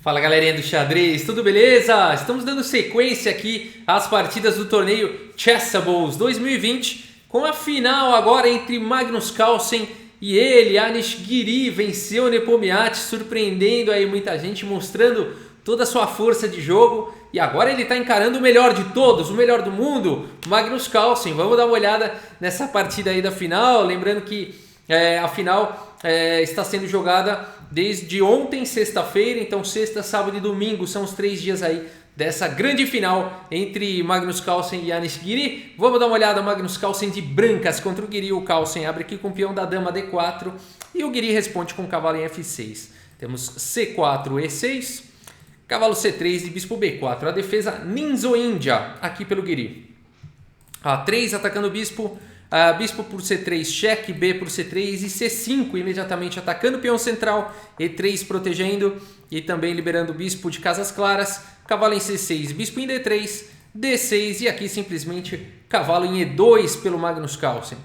Fala galerinha do xadrez, tudo beleza? Estamos dando sequência aqui às partidas do torneio Chessables 2020 com a final agora entre Magnus Carlsen e ele, Anish Giri, venceu o Nepomniachtchi, surpreendendo aí muita gente, mostrando toda a sua força de jogo e agora ele está encarando o melhor de todos, o melhor do mundo, Magnus Carlsen. Vamos dar uma olhada nessa partida aí da final, lembrando que a final está sendo jogada desde ontem, sexta-feira, então sexta, sábado e domingo são os 3 dias aí dessa grande final entre Magnus Carlsen e Anish Giri. Vamos dar uma olhada, Magnus Carlsen de brancas contra o Giri. O Carlsen abre aqui com o peão da dama D4 e o Giri responde com o cavalo em F6. Temos C4, E6, cavalo C3 e bispo B4. A defesa Ninzo India aqui pelo Giri. A3 atacando o bispo. Bispo por C3, cheque, B por C3 e C5 imediatamente atacando o peão central, E3 protegendo e também liberando o bispo de casas claras, cavalo em C6, bispo em D3, D6 e aqui simplesmente cavalo em E2 pelo Magnus Carlsen.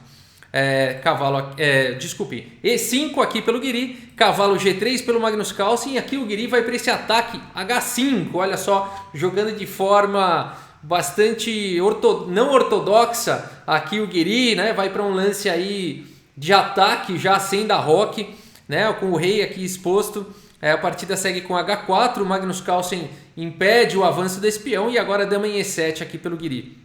E5 aqui pelo Giri, cavalo G3 pelo Magnus Carlsen e aqui o Giri vai para esse ataque H5, olha só, jogando de forma bastante não ortodoxa aqui o Giri, né? Vai para um lance aí de ataque já sem dar roque, né? Com o rei aqui exposto. A partida segue com H4, o Magnus Carlsen impede o avanço desse peão e agora dama em E7 aqui pelo Giri.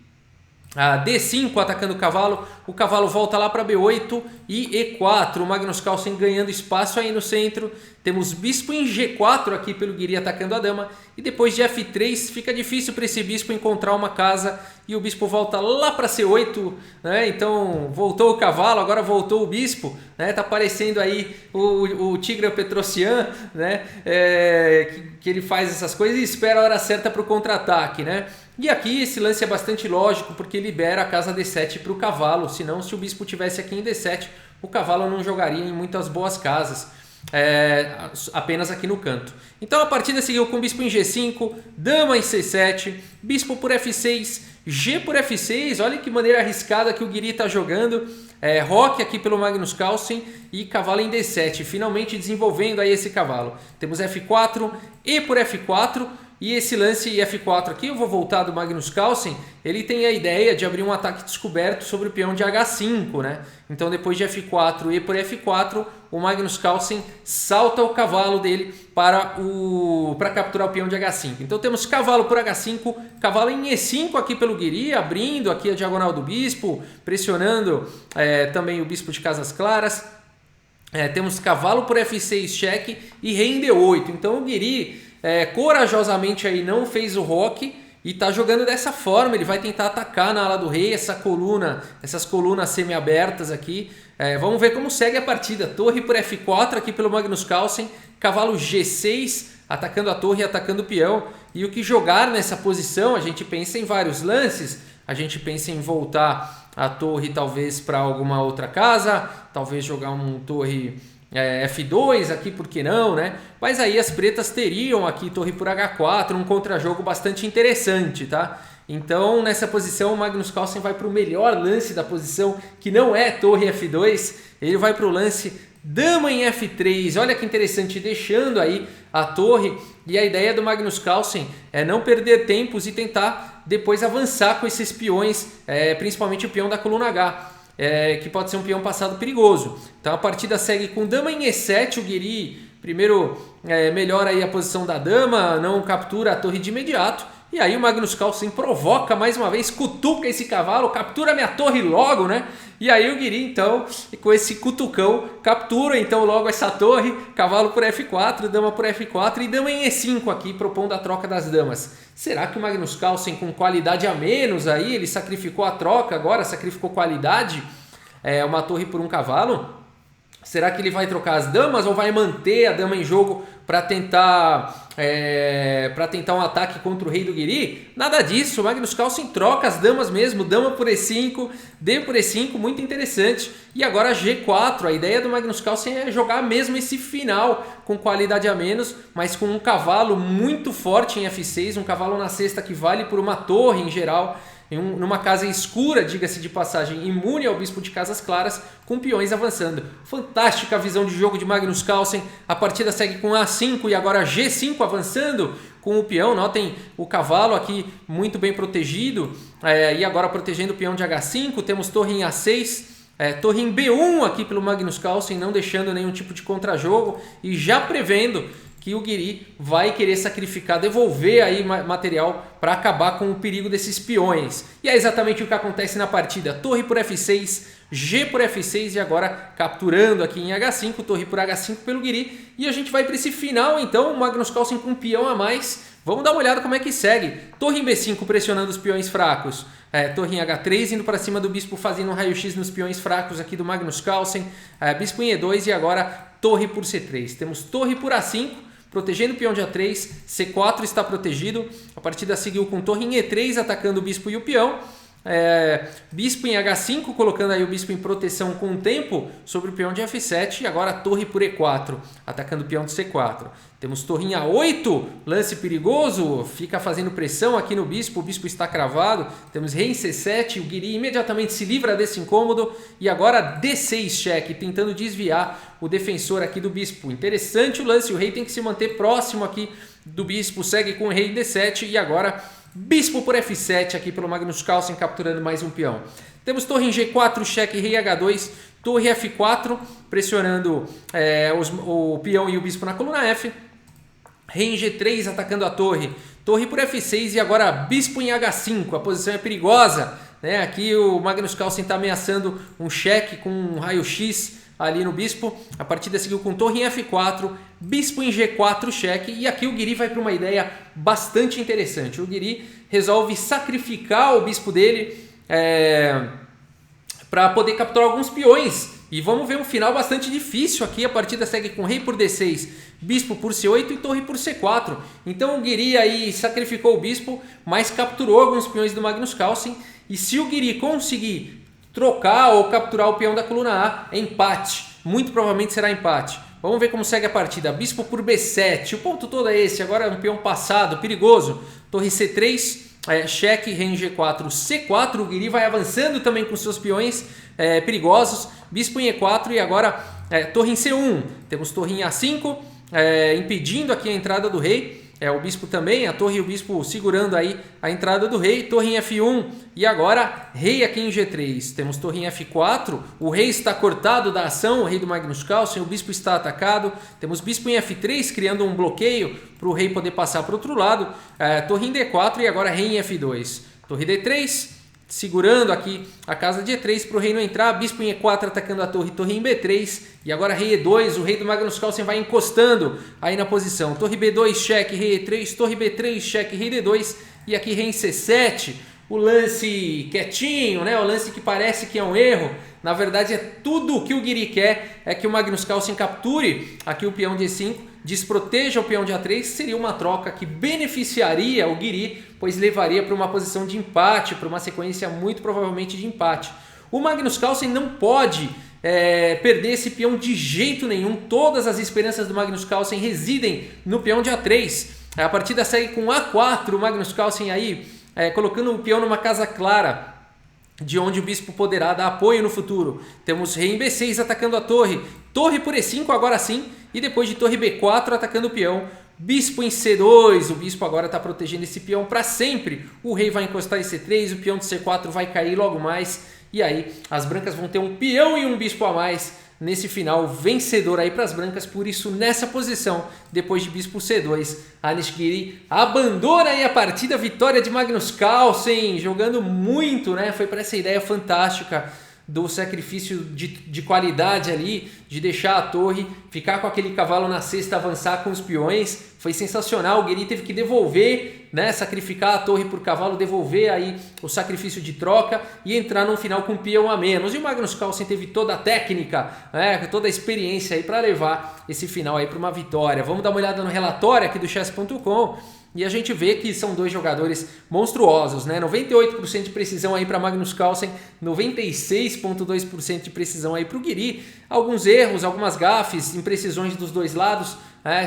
D5 atacando o cavalo volta lá para B8 e E4, o Magnus Carlsen ganhando espaço aí no centro. Temos bispo em G4 aqui pelo Giri atacando a dama e depois de F3 fica difícil para esse bispo encontrar uma casa e o bispo volta lá para C8, né? Então voltou o cavalo, agora voltou o bispo, né? Tá parecendo aí o Tigre Petrosian, né? Que ele faz essas coisas e espera a hora certa para o contra-ataque, né? E aqui esse lance é bastante lógico porque libera a casa D7 para o cavalo, senão se o bispo tivesse aqui em D7 o cavalo não jogaria em muitas boas casas. Apenas aqui no canto. Então a partida seguiu com bispo em G5, dama em C7, bispo por F6, G por F6, olha que maneira arriscada que o Giri está jogando, roque aqui pelo Magnus Carlsen e cavalo em D7, finalmente desenvolvendo aí esse cavalo. Temos F4, E por F4 e esse lance F4 aqui, eu vou voltar do Magnus Carlsen, ele tem a ideia de abrir um ataque descoberto sobre o peão de H5, né? Então depois de F4, E por F4, o Magnus Carlsen salta o cavalo dele para capturar o peão de H5. Então temos cavalo por H5, cavalo em E5 aqui pelo Giri, abrindo aqui a diagonal do bispo, pressionando também o bispo de casas claras. Temos cavalo por F6 cheque e rei em D8. Então o Giri corajosamente aí não fez o roque e está jogando dessa forma. Ele vai tentar atacar na ala do rei essas colunas semi-abertas aqui. Vamos ver como segue a partida. Torre por F4 aqui pelo Magnus Carlsen, cavalo G6 atacando a torre e atacando o peão. E o que jogar nessa posição? A gente pensa em vários lances. A gente pensa em voltar a torre talvez para alguma outra casa, talvez jogar um torre F2 aqui, por que não, né? Mas aí as pretas teriam aqui torre por H4, um contra-jogo bastante interessante, tá? Então nessa posição o Magnus Carlsen vai para o melhor lance da posição, que não é torre F2, ele vai para o lance dama em F3, olha que interessante, deixando aí a torre, e a ideia do Magnus Carlsen é não perder tempos e tentar depois avançar com esses peões, principalmente o peão da coluna H. Que pode ser um peão passado perigoso. Então a partida segue com dama em E7, o Giri primeiro melhora aí a posição da dama, não captura a torre de imediato, e aí o Magnus Carlsen provoca mais uma vez, cutuca esse cavalo, captura minha torre logo, né? E aí o Giri então, com esse cutucão, captura então logo essa torre, cavalo por F4, dama por F4 e dama em E5 aqui, propondo a troca das damas. Será que o Magnus Carlsen com qualidade a menos aí, ele sacrificou a troca agora, sacrificou qualidade, uma torre por um cavalo? Será que ele vai trocar as damas ou vai manter a dama em jogo para tentar um ataque contra o rei do Giri? Nada disso, o Magnus Carlsen troca as damas mesmo, dama por E5, D por E5, muito interessante. E agora G4, a ideia do Magnus Carlsen é jogar mesmo esse final com qualidade a menos, mas com um cavalo muito forte em F6, um cavalo na cesta que vale por uma torre em geral. numa casa escura, diga-se de passagem, imune ao bispo de casas claras, com peões avançando. Fantástica visão de jogo de Magnus Carlsen. A partida segue com A5 e agora G5 avançando com o peão. Notem o cavalo aqui muito bem protegido, e agora protegendo o peão de H5. Temos torre em A6. Torre em B1 aqui pelo Magnus Carlsen, não deixando nenhum tipo de contrajogo e já prevendo que o Guiri vai querer sacrificar, devolver aí material para acabar com o perigo desses peões. E é exatamente o que acontece na partida. Torre por F6, G por F6 e agora capturando aqui em H5, torre por H5 pelo Guiri. E a gente vai para esse final então, o Magnus Carlsen com um peão a mais. Vamos dar uma olhada como é que segue. Torre em B5 pressionando os peões fracos. Torre em H3 indo para cima do bispo, fazendo um raio-x nos peões fracos aqui do Magnus Carlsen. Bispo em E2 e agora torre por C3. Temos torre por A5, protegendo o peão de A3. C4 está protegido. A partida seguiu com torre em E3, atacando o bispo e o peão. Bispo em H5, colocando aí o bispo em proteção com o tempo sobre o peão de F7 e agora torre por E4, atacando o peão de C4. Temos torre em A8, lance perigoso, fica fazendo pressão aqui no bispo, o bispo está cravado. Temos rei em C7, o Guiri imediatamente se livra desse incômodo e agora D6 cheque, tentando desviar o defensor aqui do bispo. Interessante o lance, o rei tem que se manter próximo aqui do bispo, segue com o rei em D7 e agora bispo por F7 aqui pelo Magnus Carlsen, capturando mais um peão. Temos torre em G4, cheque, rei H2, torre F4, pressionando o peão e o bispo na coluna F. Rei em G3, atacando a torre. Torre por F6 e agora bispo em H5. A posição é perigosa, né? Aqui o Magnus Carlsen está ameaçando um cheque com um raio-x ali no bispo. A partida seguiu com torre em F4, bispo em G4, cheque. E aqui o Guiri vai para uma ideia bastante interessante. O Guiri resolve sacrificar o bispo dele para poder capturar alguns peões. E vamos ver um final bastante difícil aqui. A partida segue com rei por D6, bispo por C8 e torre por C4. Então o Guiri aí sacrificou o bispo, mas capturou alguns peões do Magnus Carlsen. E se o Guiri conseguir trocar ou capturar o peão da coluna A, é empate. Muito provavelmente será empate. Vamos ver como segue a partida. Bispo por B7. O ponto todo é esse. Agora é um peão passado, perigoso. Torre C3, cheque, rei em G4, C4. O Guiri vai avançando também com seus peões perigosos. Bispo em E4 e agora torre em C1. Temos torre em A5, impedindo aqui a entrada do rei. O bispo também, a torre e o bispo segurando aí a entrada do rei. Torre em F1 e agora rei aqui em G3. Temos torre em F4, o rei está cortado da ação, o rei do Magnus Carlsen, o bispo está atacado. Temos bispo em F3, criando um bloqueio para o rei poder passar para o outro lado. Torre em D4 e agora rei em F2. Torre D3, segurando aqui a casa de E3 para o rei não entrar. Bispo em E4 atacando a torre, torre em B3 e agora rei E2, o rei do Magnus Carlsen vai encostando aí na posição. Torre B2, cheque, rei E3, torre B3, cheque, rei D2 e aqui rei em C7. O lance quietinho, né? O lance que parece que é um erro, na verdade é tudo o que o Guiri quer, é que o Magnus Carlsen capture aqui o peão de E5, desproteja o peão de A3, seria uma troca que beneficiaria o Guiri, pois levaria para uma posição de empate, para uma sequência muito provavelmente de empate. O Magnus Carlsen não pode perder esse peão de jeito nenhum, todas as esperanças do Magnus Carlsen residem no peão de A3. A partida segue com A4, o Magnus Carlsen aí colocando o peão numa casa clara, de onde o bispo poderá dar apoio no futuro. Temos rei em B6 atacando a torre, torre por E5 agora sim, e depois de torre B4 atacando o peão. Bispo em C2, o bispo agora está protegendo esse peão para sempre. O rei vai encostar em C3, o peão de C4 vai cair logo mais. E aí as brancas vão ter um peão e um bispo a mais nesse final vencedor aí para as brancas. Por isso nessa posição, depois de bispo C2, Anish Giri abandona aí a partida. Vitória de Magnus Carlsen, jogando muito, né? Foi para essa ideia fantástica do sacrifício de qualidade ali, de deixar a torre, ficar com aquele cavalo na cesta, avançar com os peões. Foi sensacional, o Guiri teve que devolver, né, sacrificar a torre por cavalo, devolver aí o sacrifício de troca e entrar no final com um peão a menos. E o Magnus Carlsen teve toda a técnica, toda a experiência aí para levar esse final aí para uma vitória. Vamos dar uma olhada no relatório aqui do chess.com. E a gente vê que são dois jogadores monstruosos, né? 98% de precisão aí para Magnus Carlsen, 96,2% de precisão aí para o Guiri. Alguns erros, algumas gafes, imprecisões dos dois lados.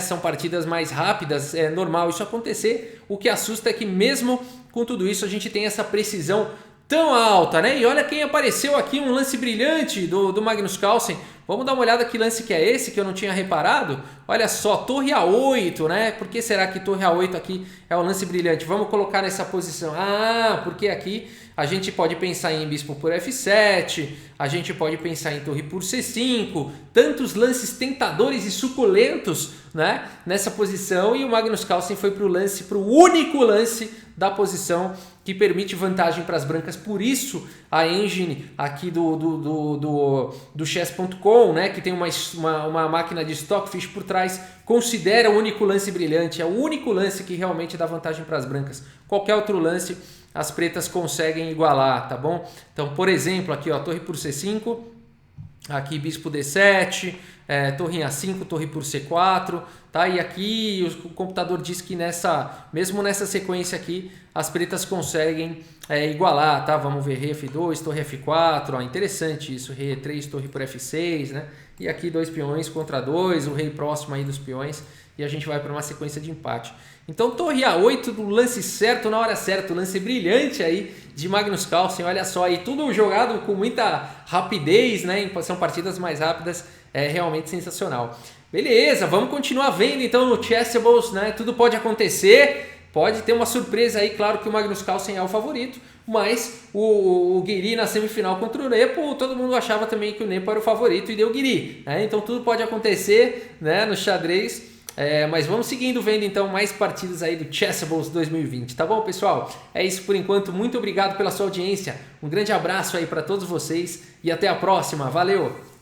São partidas mais rápidas, é normal isso acontecer. O que assusta é que mesmo com tudo isso a gente tem essa precisão tão alta, né? E olha quem apareceu aqui, um lance brilhante do Magnus Carlsen. Vamos dar uma olhada que lance que é esse, que eu não tinha reparado. Olha só, torre A8, né? Por que será que torre A8 aqui é um lance brilhante? Vamos colocar nessa posição. Ah, porque aqui a gente pode pensar em bispo por F7, a gente pode pensar em torre por C5, tantos lances tentadores e suculentos, né, nessa posição, e o Magnus Carlsen foi para o único lance da posição que permite vantagem para as brancas. Por isso a engine aqui do chess.com, né, que tem uma máquina de Stockfish por trás, considera o único lance brilhante, é o único lance que realmente dá vantagem para as brancas. Qualquer outro lance as pretas conseguem igualar, tá bom? Então, por exemplo, aqui ó, torre por C5, aqui bispo D7, torre em A5, torre por C4, tá? E aqui o computador diz que mesmo nessa sequência aqui, as pretas conseguem igualar, tá? Vamos ver rei F2, torre F4, ó, interessante isso, rei E3, torre por F6, né? E aqui 2 peões contra 2, o rei próximo aí dos peões, e a gente vai para uma sequência de empate. Então torre A8 do lance certo na hora certa, lance brilhante aí de Magnus Carlsen, olha só, e tudo jogado com muita rapidez, né? São partidas mais rápidas, é realmente sensacional. Beleza, vamos continuar vendo então no Chessables, né? Tudo pode acontecer, pode ter uma surpresa aí, claro que o Magnus Carlsen é o favorito, mas o Guiri na semifinal contra o Nepo, todo mundo achava também que o Nepo era o favorito e deu o Guiri, né? Então tudo pode acontecer, né, no xadrez. Mas vamos seguindo vendo então mais partidas aí do Chessables 2020, tá bom, pessoal? É isso por enquanto, muito obrigado pela sua audiência, um grande abraço aí para todos vocês e até a próxima, valeu!